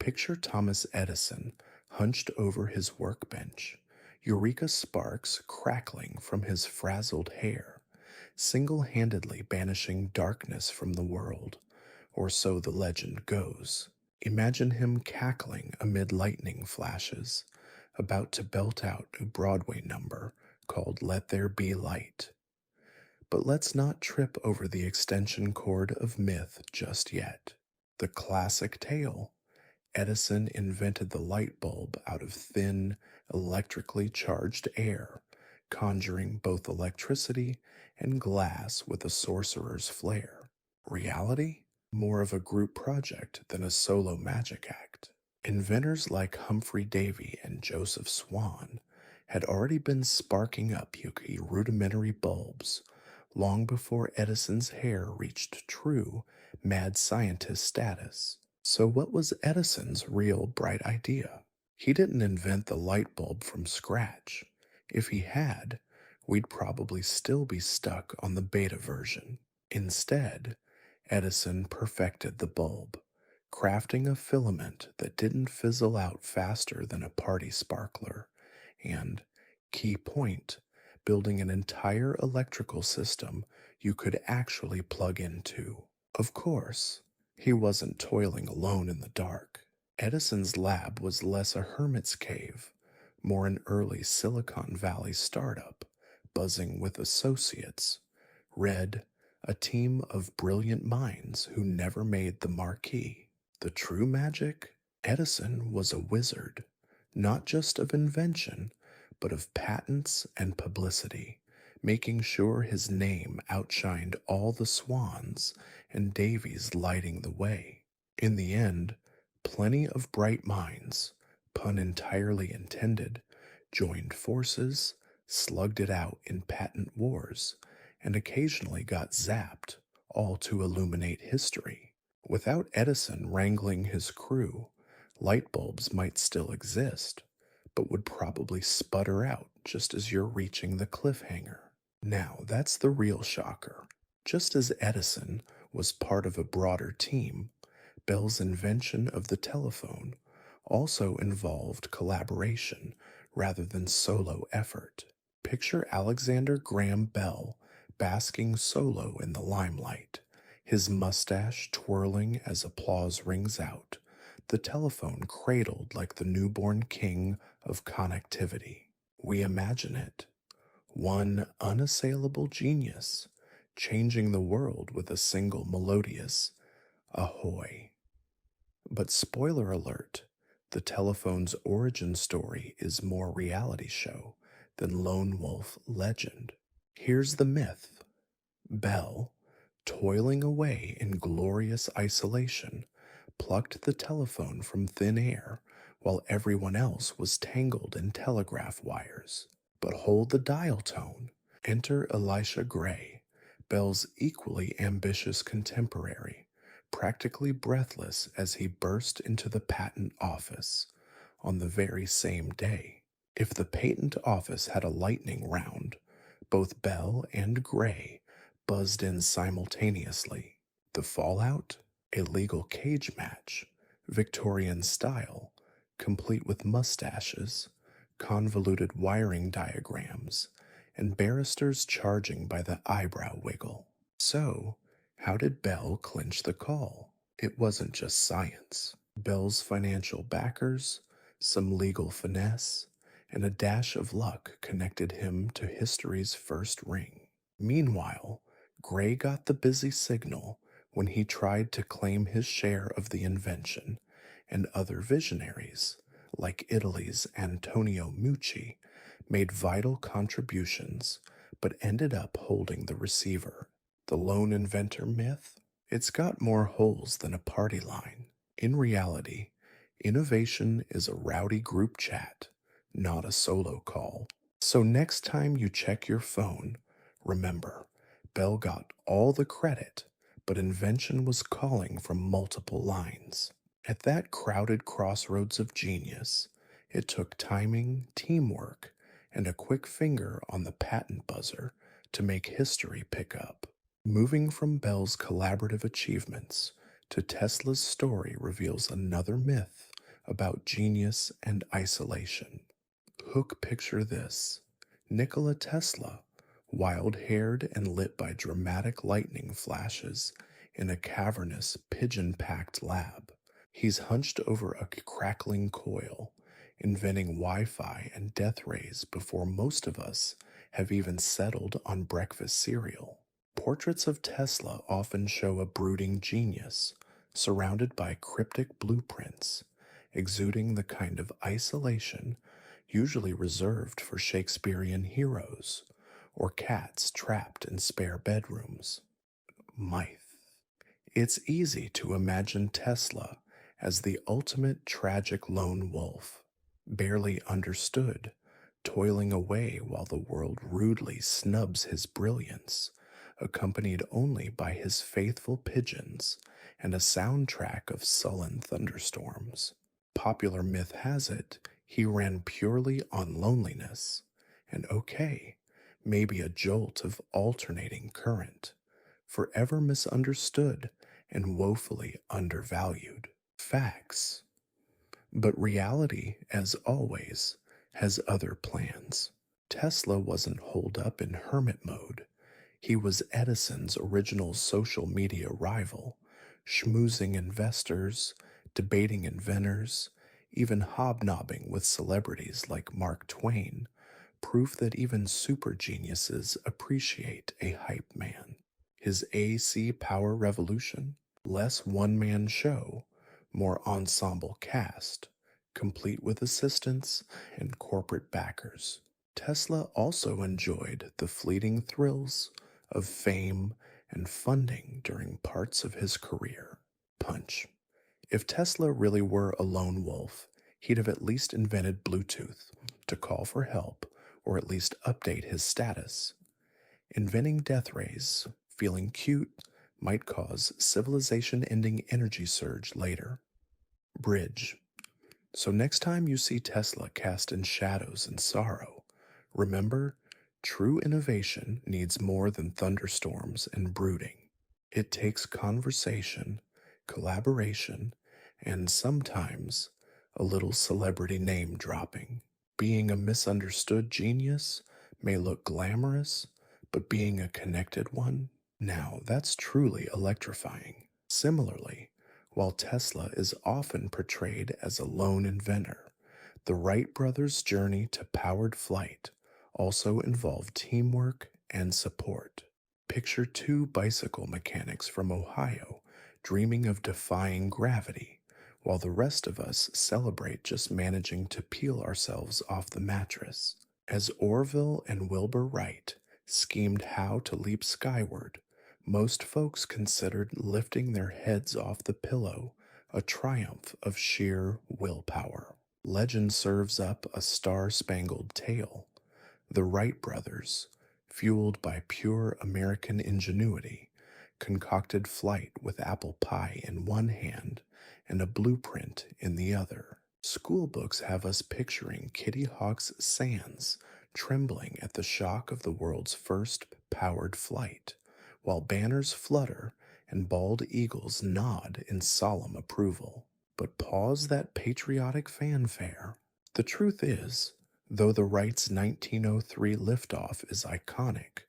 Picture Thomas Edison hunched over his workbench, eureka sparks crackling from his frazzled hair, single-handedly banishing darkness from the world, or so the legend goes. Imagine him cackling amid lightning flashes, about to belt out a Broadway number called Let There Be Light. But let's not trip over the extension cord of myth just yet. The classic tale: Edison invented the light bulb out of thin, electrically charged air, conjuring both electricity and glass with a sorcerer's flair. Reality? More of a group project than a solo magic act. Inventors like Humphrey Davy and Joseph Swan had already been sparking up yuki rudimentary bulbs long before Edison's hair reached true mad scientist status. So what was Edison's real bright idea? He didn't invent the light bulb from scratch. If he had, we'd probably still be stuck on the beta version. Instead, Edison perfected the bulb, crafting a filament that didn't fizzle out faster than a party sparkler, and, key point, building an entire electrical system you could actually plug into. Of course, he wasn't toiling alone in the dark. Edison's lab was less a hermit's cave, more an early Silicon Valley startup, buzzing with associates. Red, a team of brilliant minds who never made the marquee. The true magic? Edison was a wizard, not just of invention, but of patents and publicity, making sure his name outshined all the swans and Davies lighting the way. In the end, plenty of bright minds, pun entirely intended, joined forces, slugged it out in patent wars, and occasionally got zapped, all to illuminate history. Without Edison wrangling his crew, light bulbs might still exist, but would probably sputter out just as you're reaching the cliffhanger. Now, that's the real shocker. Just as Edison was part of a broader team, Bell's invention of the telephone also involved collaboration rather than solo effort. Picture Alexander Graham Bell basking solo in the limelight, his mustache twirling as applause rings out, the telephone cradled like the newborn king of connectivity. We imagine it. One unassailable genius, changing the world with a single melodious ahoy. But spoiler alert, the telephone's origin story is more reality show than lone wolf legend. Here's the myth. Bell, toiling away in glorious isolation, plucked the telephone from thin air while everyone else was tangled in telegraph wires. But hold the dial tone. Enter Elisha Gray, Bell's equally ambitious contemporary, practically breathless as he burst into the patent office on the very same day. If the patent office had a lightning round, both Bell and Gray buzzed in simultaneously. The fallout? A legal cage match, Victorian style, complete with mustaches, convoluted wiring diagrams, and barristers charging by the eyebrow wiggle. So, how did Bell clinch the call? It wasn't just science. Bell's financial backers, some legal finesse, and a dash of luck connected him to history's first ring. Meanwhile, Gray got the busy signal when he tried to claim his share of the invention, and other visionaries, like Italy's Antonio Mucci, made vital contributions but ended up holding the receiver. The lone inventor myth? It's got more holes than a party line. In reality, innovation is a rowdy group chat, not a solo call. So next time you check your phone, remember, Bell got all the credit, but invention was calling from multiple lines. At that crowded crossroads of genius, it took timing, teamwork, and a quick finger on the patent buzzer to make history pick up. Moving from Bell's collaborative achievements to Tesla's story reveals another myth about genius and isolation. Hook picture this: Nikola Tesla, wild haired and lit by dramatic lightning flashes in a cavernous, pigeon packed lab. He's hunched over a crackling coil, inventing Wi Fi and death rays before most of us have even settled on breakfast cereal. Portraits of Tesla often show a brooding genius, surrounded by cryptic blueprints, exuding the kind of isolation usually reserved for Shakespearean heroes or cats trapped in spare bedrooms. Myth. It's easy to imagine Tesla as the ultimate tragic lone wolf, barely understood, toiling away while the world rudely snubs his brilliance, accompanied only by his faithful pigeons and a soundtrack of sullen thunderstorms. Popular myth has it he ran purely on loneliness, and okay, maybe a jolt of alternating current, forever misunderstood and woefully undervalued. Facts. But reality, as always, has other plans. Tesla wasn't holed up in hermit mode. He was Edison's original social media rival, schmoozing investors, debating inventors, even hobnobbing with celebrities like Mark Twain, proof that even super geniuses appreciate a hype man. His AC power revolution, less one man show, more ensemble cast, complete with assistants and corporate backers. Tesla also enjoyed the fleeting thrills of fame and funding during parts of his career. Punch. If Tesla really were a lone wolf, he'd have at least invented Bluetooth to call for help or at least update his status. Inventing death rays, feeling cute, might cause civilization ending energy surge later. Bridge. So next time you see Tesla cast in shadows and sorrow, remember, true innovation needs more than thunderstorms and brooding. It takes conversation, collaboration, and sometimes a little celebrity name dropping. Being a misunderstood genius may look glamorous, but being a connected one, now that's truly electrifying. Similarly, while Tesla is often portrayed as a lone inventor, the Wright brothers' journey to powered flight also involved teamwork and support. Picture two bicycle mechanics from Ohio dreaming of defying gravity, while the rest of us celebrate just managing to peel ourselves off the mattress. As Orville and Wilbur Wright schemed how to leap skyward, most folks considered lifting their heads off the pillow a triumph of sheer willpower. Legend serves up a star-spangled tale. The Wright brothers, fueled by pure American ingenuity, concocted flight with apple pie in one hand and a blueprint in the other. School books have us picturing Kitty Hawk's sands trembling at the shock of the world's first powered flight, while banners flutter and bald eagles nod in solemn approval. But pause that patriotic fanfare. The truth is, though the Wrights' 1903 liftoff is iconic,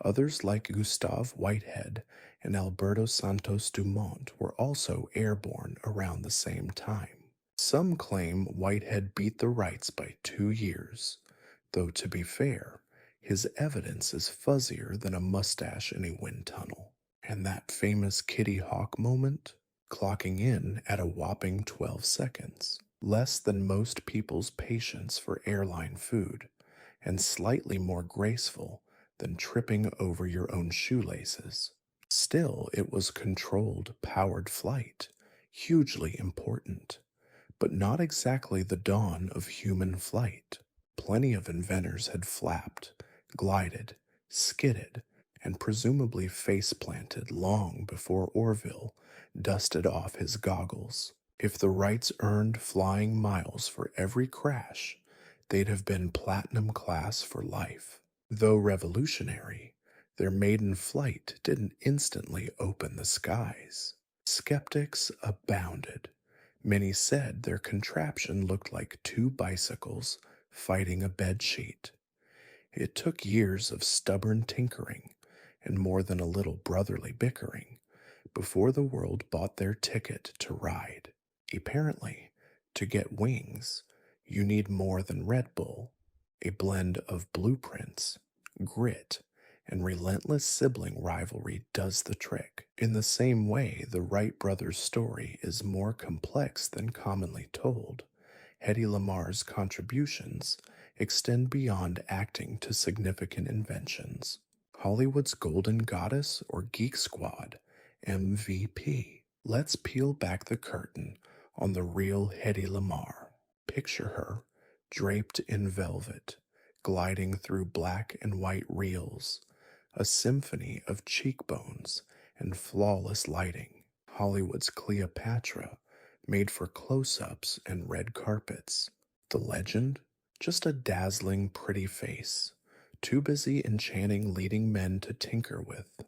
others like Gustav Whitehead and Alberto Santos Dumont were also airborne around the same time. Some claim Whitehead beat the Wrights by 2 years, though to be fair, his evidence is fuzzier than a mustache in a wind tunnel. And that famous Kitty Hawk moment, clocking in at a whopping 12 seconds, less than most people's patience for airline food, and slightly more graceful than tripping over your own shoelaces. Still, it was controlled, powered flight, hugely important, but not exactly the dawn of human flight. Plenty of inventors had flapped, glided, skidded, and presumably face-planted long before Orville dusted off his goggles. If the Wrights earned flying miles for every crash, they'd have been platinum class for life. Though revolutionary, their maiden flight didn't instantly open the skies. Skeptics abounded, Many said their contraption looked like two bicycles fighting a bedsheet. It took years of stubborn tinkering and more than a little brotherly bickering before the world bought their ticket to ride. Apparently, to get wings, you need more than Red Bull. A blend of blueprints, grit, and relentless sibling rivalry does the trick. In the same way, the Wright brothers' story is more complex than commonly told. Hedy Lamar's contributions extend beyond acting to significant inventions. Hollywood's Golden Goddess or Geek Squad, MVP. Let's peel back the curtain on the real Hedy Lamar. Picture her, draped in velvet, gliding through black and white reels, a symphony of cheekbones and flawless lighting. Hollywood's Cleopatra, made for close ups and red carpets. The legend? Just a dazzling, pretty face, too busy enchanting leading men to tinker with.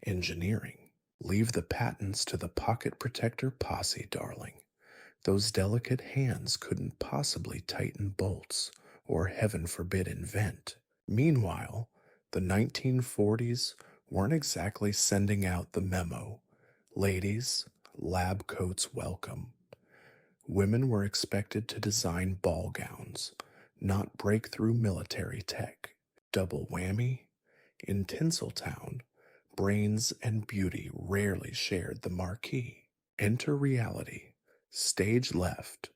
Engineering. Leave the patents to the pocket protector posse, darling. Those delicate hands couldn't possibly tighten bolts or, heaven forbid, invent. Meanwhile, the 1940s weren't exactly sending out the memo. Ladies, lab coats welcome. Women were expected to design ball gowns, not breakthrough military tech. Double whammy? In Tinseltown, brains and beauty rarely shared the marquee. Enter reality. Stage left.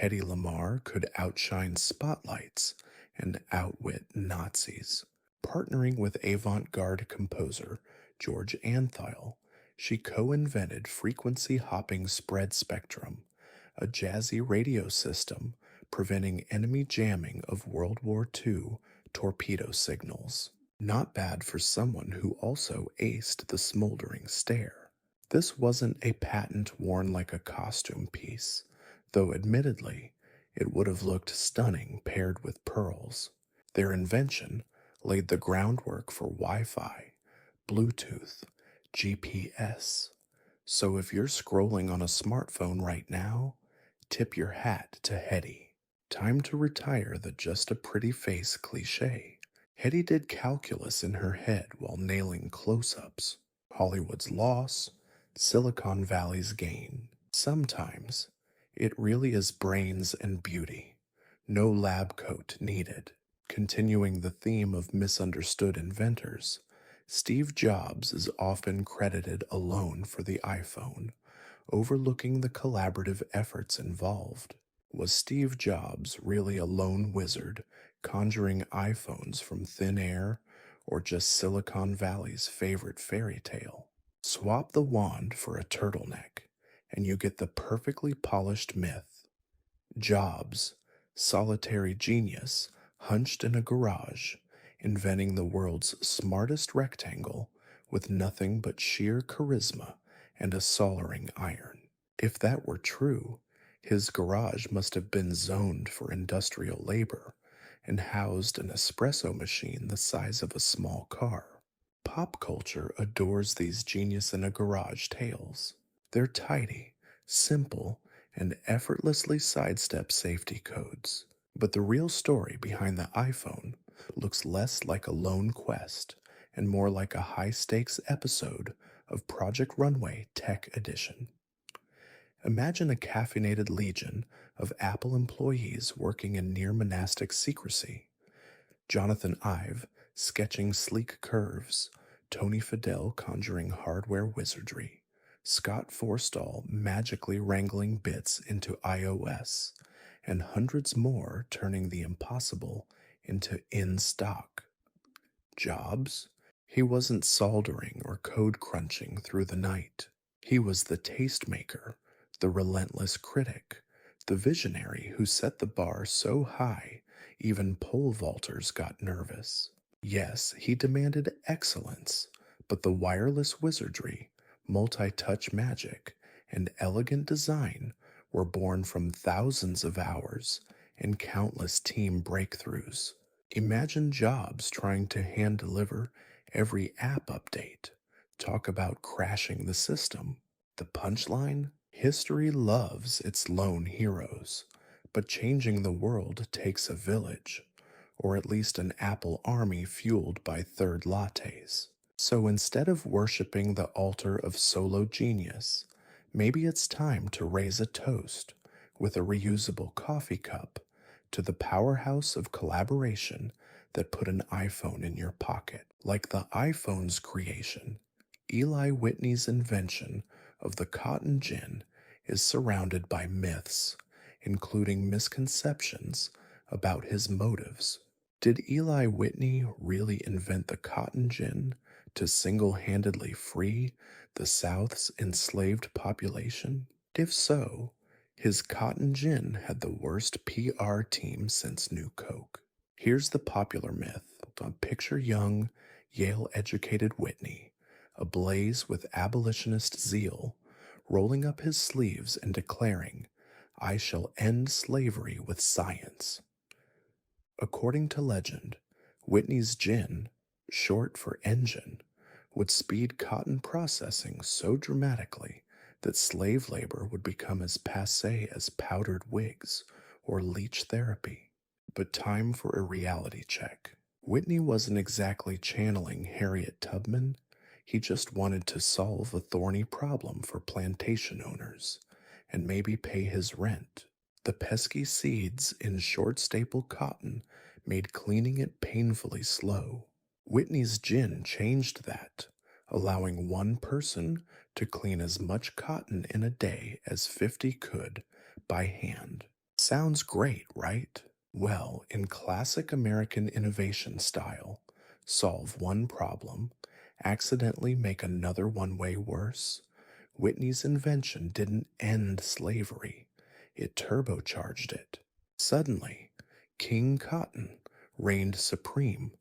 Hedy Lamarr could outshine spotlights and outwit Nazis. Partnering with avant-garde composer George Antheil, she co-invented frequency-hopping spread spectrum, a jazzy radio system preventing enemy jamming of World War II torpedo signals. Not bad for someone who also aced the smoldering stare. This wasn't a patent worn like a costume piece, though admittedly, it would have looked stunning paired with pearls. Their invention laid the groundwork for Wi-Fi, Bluetooth, GPS. So if you're scrolling on a smartphone right now, tip your hat to Hedy. Time to retire the just a pretty face cliche. Hedy did calculus in her head while nailing close-ups. Hollywood's loss, Silicon Valley's gain. Sometimes it really is brains and beauty. No lab coat needed. Continuing the theme of misunderstood inventors, Steve Jobs is often credited alone for the iPhone, overlooking the collaborative efforts involved. Was Steve Jobs really a lone wizard conjuring iPhones from thin air, or just Silicon Valley's favorite fairy tale? Swap the wand for a turtleneck, and you get the perfectly polished myth. Jobs, solitary genius, hunched in a garage, inventing the world's smartest rectangle with nothing but sheer charisma and a soldering iron. If that were true, his garage must have been zoned for industrial labor and housed an espresso machine the size of a small car. Pop culture adores these genius in a garage tales. They're tidy, simple, and effortlessly sidestep safety codes. But the real story behind the iPhone looks less like a lone quest and more like a high-stakes episode of Project Runway Tech Edition. Imagine a caffeinated legion of Apple employees working in near monastic secrecy. Jonathan Ive sketching sleek curves, Tony Fadell conjuring hardware wizardry, Scott Forstall magically wrangling bits into iOS, and hundreds more turning the impossible into in stock. Jobs? He wasn't soldering or code crunching through the night. He was the tastemaker, the relentless critic, the visionary who set the bar so high even pole vaulters got nervous. Yes, he demanded excellence, but the wireless wizardry, multi-touch magic, and elegant design were born from thousands of hours and countless team breakthroughs. Imagine Jobs trying to hand deliver every app update. Talk about crashing the system. The punchline? History loves its lone heroes, but changing the world takes a village, or at least an apple army fueled by third lattes. So instead of worshiping the altar of solo genius, maybe it's time to raise a toast with a reusable coffee cup to the powerhouse of collaboration that put an iPhone in your pocket. Like the iPhone's creation, Eli Whitney's invention of the cotton gin is surrounded by myths, including misconceptions about his motives. Did Eli Whitney really invent the cotton gin to single handedly free the South's enslaved population? If so, his cotton gin had the worst PR team since New Coke. Here's the popular myth. Picture young, Yale educated Whitney, ablaze with abolitionist zeal, rolling up his sleeves and declaring, "I shall end slavery with science." According to legend, Whitney's gin, short for engine, would speed cotton processing so dramatically that slave labor would become as passe as powdered wigs or leech therapy. But time for a reality check. Whitney wasn't exactly channeling Harriet Tubman, he just wanted to solve a thorny problem for plantation owners and maybe pay his rent. The pesky seeds in short staple cotton made cleaning it painfully slow. Whitney's gin changed that, allowing one person to clean as much cotton in a day as 50 could by hand. Sounds great, right? Well, in classic American innovation style, solve one problem, accidentally make another one way worse. Whitney's invention didn't end slavery, it turbocharged it. Suddenly, King Cotton reigned supreme,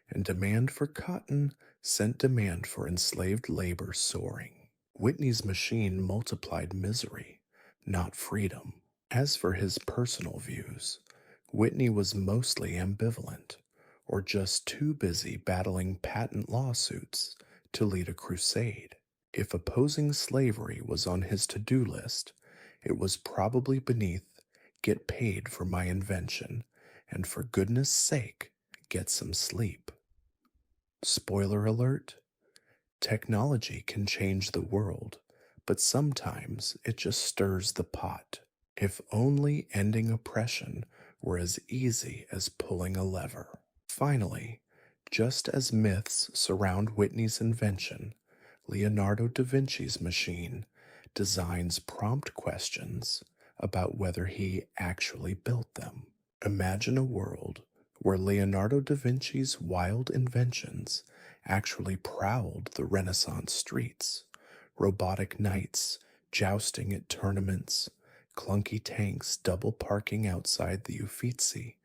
and demand for cotton sent demand for enslaved labor soaring. Whitney's machine multiplied misery, not freedom. As for his personal views, Whitney was mostly ambivalent, or just too busy battling patent lawsuits to lead a crusade. If opposing slavery was on his to-do list, it was probably beneath "get paid for my invention, and for goodness sake, get some sleep." Spoiler alert, technology can change the world, but sometimes it just stirs the pot. If only ending oppression were as easy as pulling a lever. Finally, just as myths surround Whitney's invention, Leonardo da Vinci's machine designs prompt questions about whether he actually built them. Imagine a world where Leonardo da Vinci's wild inventions actually prowled the Renaissance streets, robotic knights jousting at tournaments, clunky tanks double parking outside the Uffizi,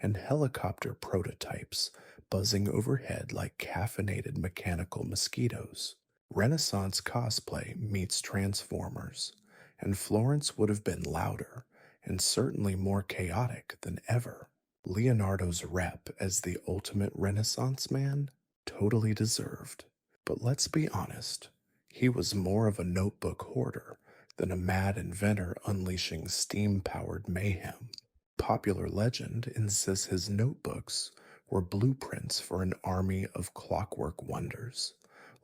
and helicopter prototypes buzzing overhead like caffeinated mechanical mosquitoes. Renaissance cosplay meets Transformers, and Florence would have been louder and certainly more chaotic than ever. Leonardo's rep as the ultimate Renaissance man? Totally deserved. But let's be honest, he was more of a notebook hoarder than a mad inventor unleashing steam-powered mayhem. Popular legend insists his notebooks were blueprints for an army of clockwork wonders,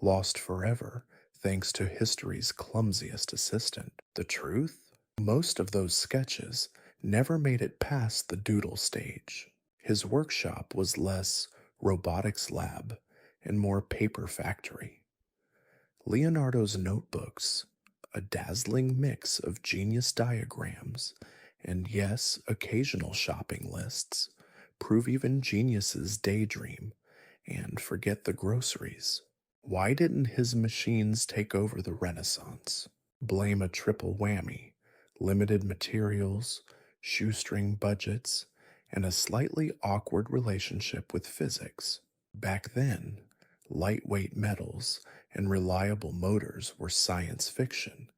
lost forever thanks to history's clumsiest assistant. The truth? Most of those sketches never made it past the doodle stage. His workshop was less robotics lab and more paper factory. Leonardo's notebooks, a dazzling mix of genius diagrams and, yes, occasional shopping lists, prove even geniuses daydream and forget the groceries. Why didn't his machines take over the Renaissance? Blame a triple whammy: limited materials, shoestring budgets, and a slightly awkward relationship with physics. Back then, lightweight metals and reliable motors were science fiction,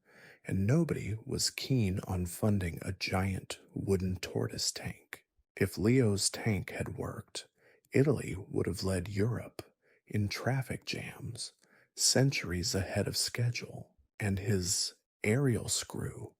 and nobody was keen on funding a giant wooden tortoise tank. If Leo's tank had worked, Italy would have led Europe in traffic jams, centuries ahead of schedule, and his aerial screw,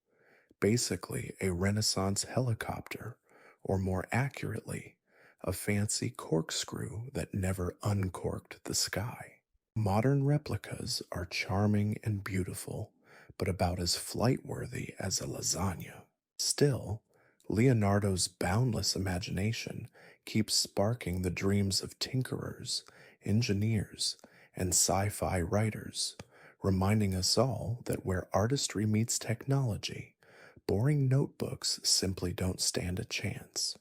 basically a Renaissance helicopter, or more accurately, a fancy corkscrew that never uncorked the sky. Modern replicas are charming and beautiful, but about as flight worthy as a lasagna. Still, Leonardo's boundless imagination keeps sparking the dreams of tinkerers, engineers, and sci fi writers, reminding us all that where artistry meets technology, boring notebooks simply don't stand a chance.